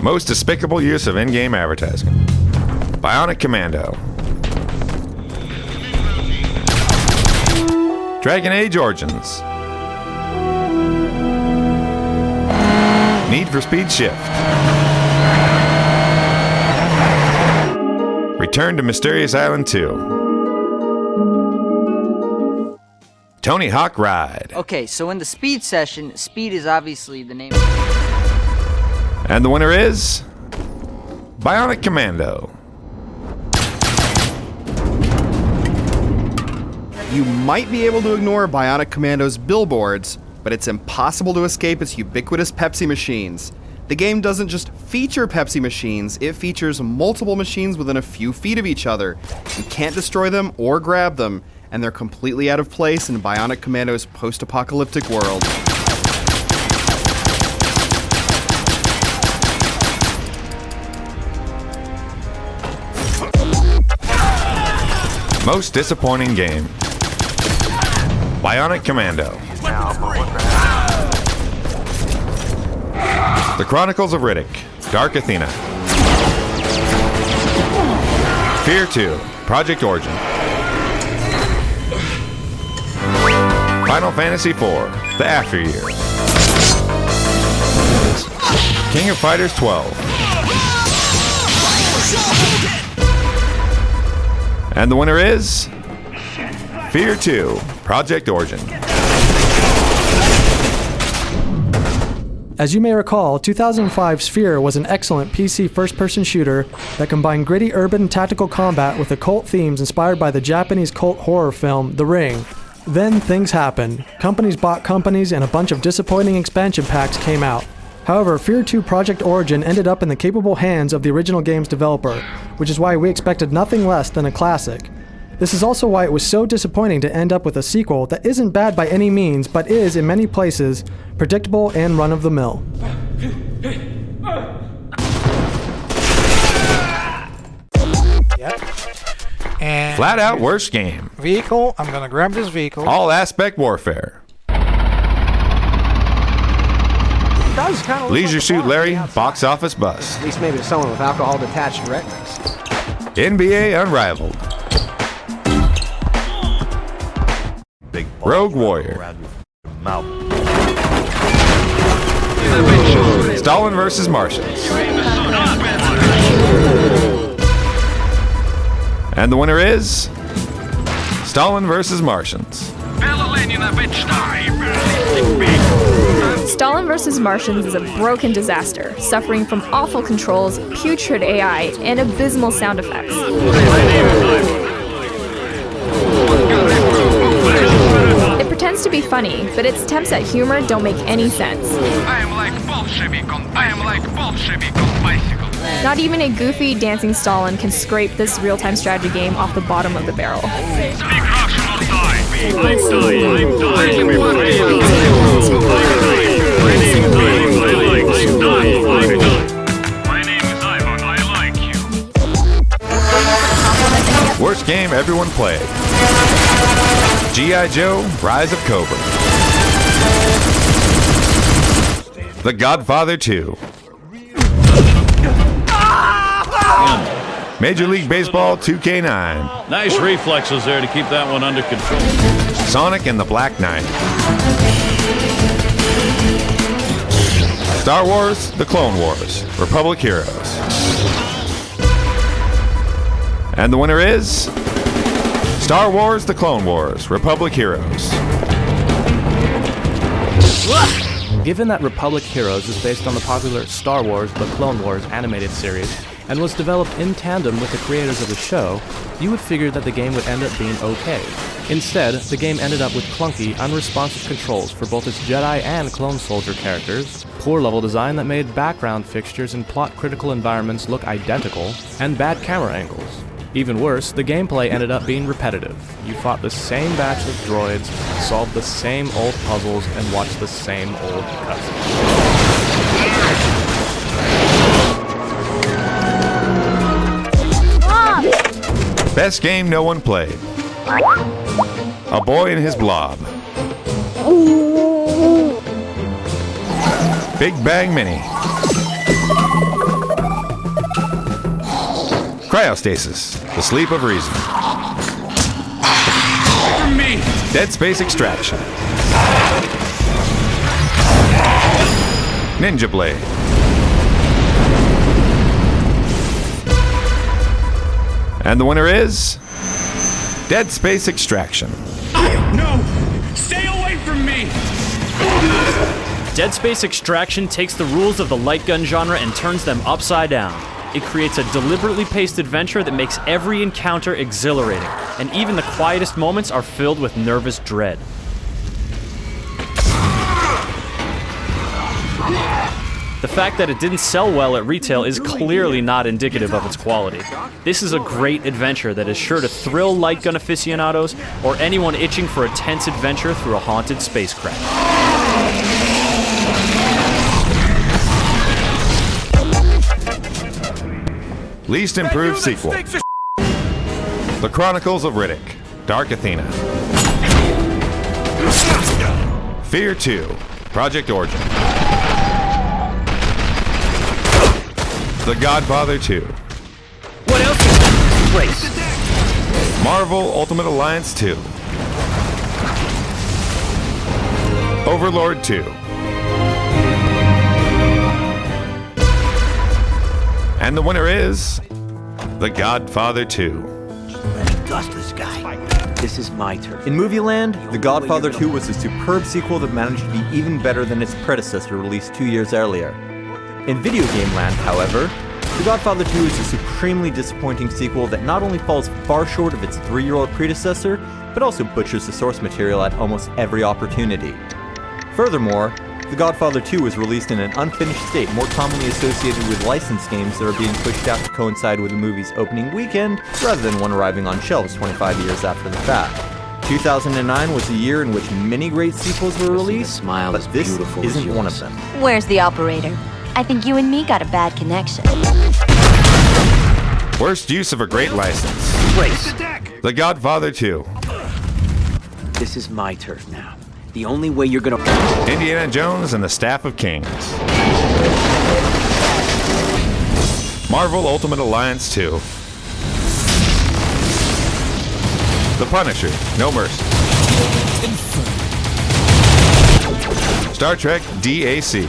Most despicable use of in-game advertising. Bionic Commando. Dragon Age Origins. Need for Speed Shift. Return to Mysterious Island 2. Tony Hawk Ride. Okay, so in the speed session, speed is obviously the name. And the winner is Bionic Commando. You might be able to ignore Bionic Commando's billboards, but it's impossible to escape its ubiquitous Pepsi machines. The game doesn't just feature Pepsi machines, it features multiple machines within a few feet of each other. You can't destroy them or grab them, and they're completely out of place in Bionic Commando's post-apocalyptic world. Most disappointing game. Bionic Commando. The Chronicles of Riddick. Dark Athena. F.E.A.R 2. Project Origin. Final Fantasy IV. The After Years. King of Fighters 12. And the winner is F.E.A.R 2, Project Origin. As you may recall, 2005's F.E.A.R was an excellent PC first-person shooter that combined gritty urban tactical combat with occult themes inspired by the Japanese cult horror film The Ring. Then things happened. Companies bought companies and a bunch of disappointing expansion packs came out. However, F.E.A.R 2 Project Origin ended up in the capable hands of the original game's developer, which is why we expected nothing less than a classic. This is also why it was so disappointing to end up with a sequel that isn't bad by any means, but is, in many places, predictable and run-of-the-mill. Yep. And Flat out worst game. vehicle, I'm gonna grab this vehicle. All aspect warfare. Does kind of Leisure Suit Larry, box office bust. At least maybe to someone with alcohol-detached retinas. NBA Unrivaled. Big Rogue Warrior. mouth. Stalin vs. Martians. And the winner is Stalin vs. Martians. Stalin vs. Martians is a broken disaster, suffering from awful controls, putrid AI, and abysmal sound effects. It pretends to be funny, but its attempts at humor don't make any sense. I am like Bolshevik on bicycle. Not even a goofy dancing Stalin can scrape this real-time strategy game off the bottom of the barrel. Worst game everyone played. G.I. Joe, Rise of Cobra. The Godfather 2. Major League Baseball 2K9. Nice reflexes there to keep that one under control. Sonic and the Black Knight. Star Wars, The Clone Wars, Republic Heroes. And the winner is Star Wars, The Clone Wars, Republic Heroes. Given that Republic Heroes is based on the popular Star Wars, The Clone Wars animated series, and was developed in tandem with the creators of the show, you would figure that the game would end up being okay. Instead, the game ended up with clunky, unresponsive controls for both its Jedi and clone soldier characters, poor level design that made background fixtures and plot-critical environments look identical, and bad camera angles. Even worse, the gameplay ended up being repetitive. You fought the same batch of droids, solved the same old puzzles, and watched the same old cutscenes. Best game no one played. A Boy and His Blob. Big Bang Mini. CRYOSTASIS, the sleep of reason. For me! Dead Space Extraction. Ninja Blade. And the winner is Dead Space Extraction. No! Stay away from me! Dead Space Extraction takes the rules of the light gun genre and turns them upside down. It creates a deliberately paced adventure that makes every encounter exhilarating, and even the quietest moments are filled with nervous dread. The fact that it didn't sell well at retail is clearly not indicative of its quality. This is a great adventure that is sure to thrill light gun aficionados or anyone itching for a tense adventure through a haunted spacecraft. Least improved sequel. The Chronicles of Riddick, Dark Athena. F.E.A.R 2, Project Origin. The Godfather 2. What else is this race? Marvel Ultimate Alliance 2. Overlord 2. And the winner is The Godfather 2. Dustless guy. This is my turn. In movie land, The Godfather 2 was a superb sequel that managed to be even better than its predecessor released 2 years earlier. In video game land, however, The Godfather 2 is a supremely disappointing sequel that not only falls far short of its 3-year-old predecessor, but also butchers the source material at almost every opportunity. Furthermore, The Godfather 2 was released in an unfinished state more commonly associated with licensed games that are being pushed out to coincide with the movie's opening weekend, rather than one arriving on shelves 25 years after the fact. 2009 was the year in which many great sequels were released, but this isn't one of them. Where's the operator? I think you and me got a bad connection. Worst use of a great license. Race. The Godfather 2. This is my turn now. The only way you're gonna... Indiana Jones and the Staff of Kings. Marvel Ultimate Alliance 2. The Punisher, No Mercy. Star Trek DAC.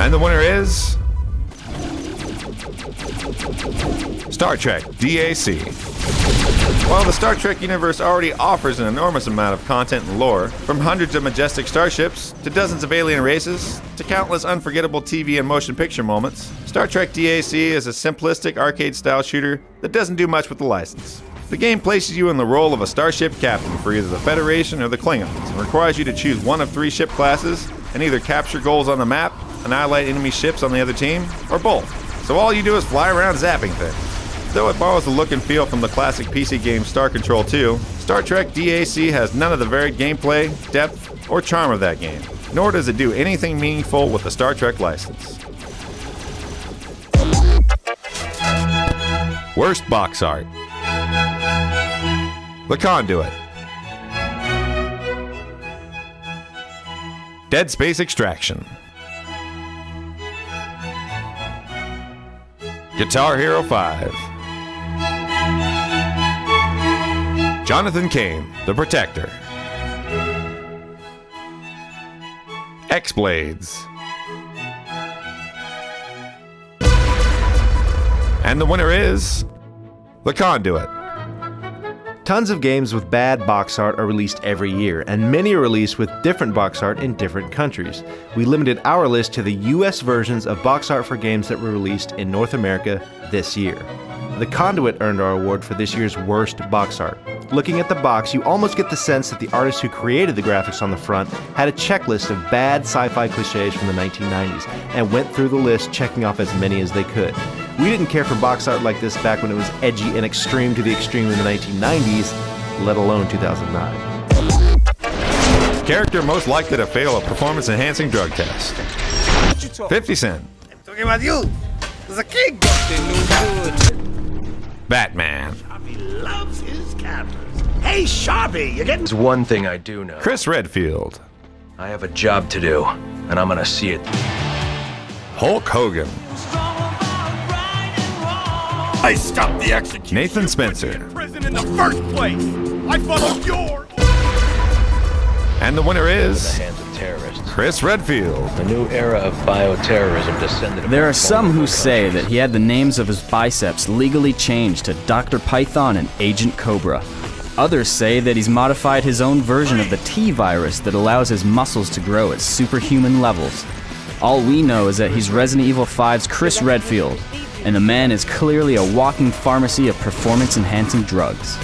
And the winner is Star Trek DAC. While the Star Trek universe already offers an enormous amount of content and lore, from hundreds of majestic starships, to dozens of alien races, to countless unforgettable TV and motion picture moments, Star Trek DAC is a simplistic arcade-style shooter that doesn't do much with the license. The game places you in the role of a starship captain for either the Federation or the Klingons, and requires you to choose one of 3 ship classes, and either capture goals on the map, annihilate enemy ships on the other team, or both. So all you do is fly around zapping things. Though it borrows the look and feel from the classic PC game Star Control 2, Star Trek DAC has none of the varied gameplay, depth, or charm of that game, nor does it do anything meaningful with the Star Trek license. Worst box art. The Conduit. Dead Space Extraction. Guitar Hero 5. Jonathan Cain, The Protector. X-Blades. And the winner is The Conduit. Tons of games with bad box art are released every year, and many are released with different box art in different countries. We limited our list to the US versions of box art for games that were released in North America this year. The Conduit earned our award for this year's worst box art. Looking at the box, you almost get the sense that the artist who created the graphics on the front had a checklist of bad sci-fi cliches from the 1990s and went through the list checking off as many as they could. We didn't care for box art like this back when it was edgy and extreme to the extreme in the 1990s, let alone 2009. Character most likely to fail a performance-enhancing drug test. 50 Cent. I'm talking about you. There's a king. Batman. Sharpie loves his characters. Hey, Sharpie, you getting... There's one thing I do know. Chris Redfield. I have a job to do, and I'm gonna see it. Hulk Hogan. I stopped the execution. Nathan Spencer. Prison in the first place. I followed your. And the winner is Chris Redfield. The new era of bioterrorism descended. There are some who say that he had the names of his biceps legally changed to Dr. Python and Agent Cobra. Others say that he's modified his own version of the T-virus that allows his muscles to grow at superhuman levels. All we know is that he's Resident Evil 5's Chris Redfield, and the man is clearly a walking pharmacy of performance-enhancing drugs.